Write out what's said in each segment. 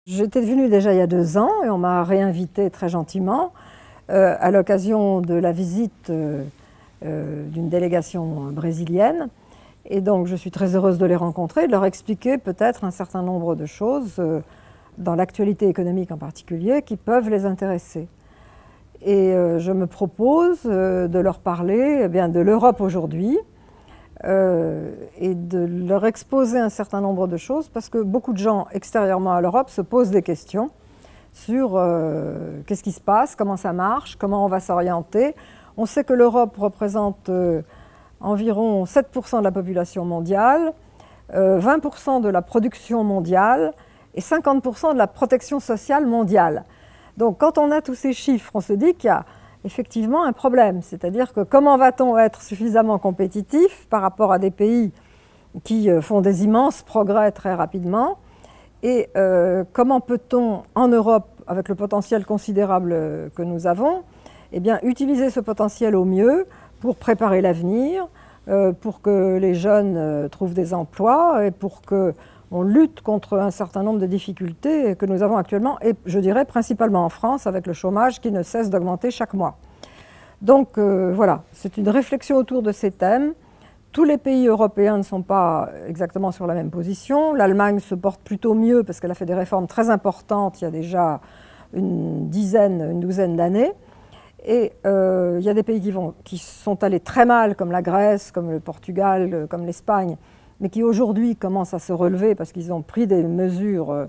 J'étais venue déjà il y a 2 ans et on m'a réinvitée très gentiment à l'occasion de la visite d'une délégation brésilienne. Et donc je suis très heureuse de les rencontrer et de leur expliquer peut-être un certain nombre de choses dans l'actualité économique en particulier qui peuvent les intéresser. Et je me propose de leur parler de l'Europe aujourd'hui et de leur exposer un certain nombre de choses parce que beaucoup de gens extérieurement à l'Europe se posent des questions sur qu'est-ce qui se passe, comment ça marche, comment on va s'orienter. On sait que l'Europe représente environ 7% de la population mondiale, 20% de la production mondiale et 50% de la protection sociale mondiale. Donc quand on a tous ces chiffres, on se dit qu'il y a effectivement un problème. C'est-à-dire que comment va-t-on être suffisamment compétitif par rapport à des pays qui font des immenses progrès très rapidement et comment peut-on en Europe, avec le potentiel considérable que nous avons, utiliser ce potentiel au mieux pour préparer l'avenir, pour que les jeunes trouvent des emplois et pour qu'on lutte contre un certain nombre de difficultés que nous avons actuellement, et je dirais principalement en France, avec le chômage qui ne cesse d'augmenter chaque mois. Donc voilà, c'est une réflexion autour de ces thèmes. Tous les pays européens ne sont pas exactement sur la même position. L'Allemagne se porte plutôt mieux parce qu'elle a fait des réformes très importantes il y a déjà une douzaine d'années. Et il y a des pays qui sont allés très mal, comme la Grèce, comme le Portugal, comme l'Espagne, mais qui aujourd'hui commencent à se relever parce qu'ils ont pris des mesures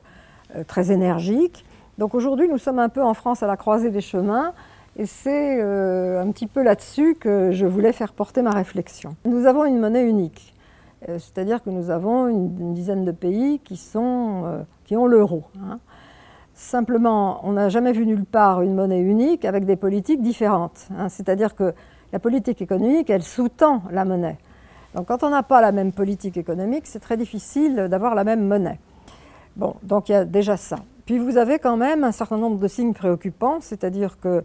très énergiques. Donc aujourd'hui, nous sommes un peu en France à la croisée des chemins et c'est un petit peu là-dessus que je voulais faire porter ma réflexion. Nous avons une monnaie unique, c'est-à-dire que nous avons une dizaine de pays qui ont l'euro. Simplement, on n'a jamais vu nulle part une monnaie unique avec des politiques différentes. C'est-à-dire que la politique économique, elle sous-tend la monnaie. Donc quand on n'a pas la même politique économique, c'est très difficile d'avoir la même monnaie. Bon, donc il y a déjà ça. Puis vous avez quand même un certain nombre de signes préoccupants, c'est-à-dire que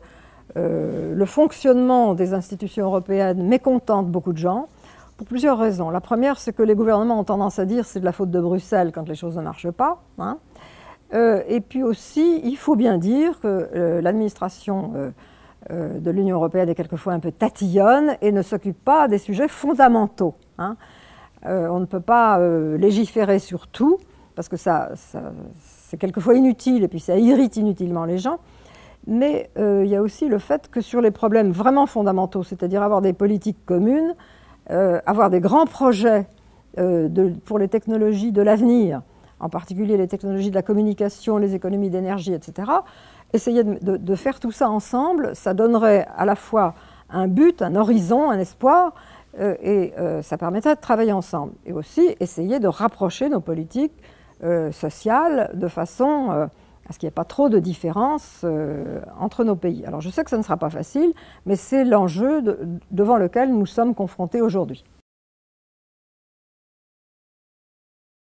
le fonctionnement des institutions européennes mécontente beaucoup de gens, pour plusieurs raisons. La première, c'est que les gouvernements ont tendance à dire que c'est de la faute de Bruxelles quand les choses ne marchent pas. Et puis aussi, il faut bien dire que l'administration de l'Union européenne est quelquefois un peu tatillonne et ne s'occupe pas des sujets fondamentaux. On ne peut pas légiférer sur tout, parce que c'est quelquefois inutile et puis ça irrite inutilement les gens. Mais il y a aussi le fait que sur les problèmes vraiment fondamentaux, c'est-à-dire avoir des politiques communes, avoir des grands projets pour les technologies de l'avenir, en particulier les technologies de la communication, les économies d'énergie, etc. Essayer de faire tout ça ensemble, ça donnerait à la fois un but, un horizon, un espoir, et ça permettrait de travailler ensemble. Et aussi essayer de rapprocher nos politiques sociales de façon à ce qu'il n'y ait pas trop de différences entre nos pays. Alors je sais que ça ne sera pas facile, mais c'est l'enjeu devant lequel nous sommes confrontés aujourd'hui.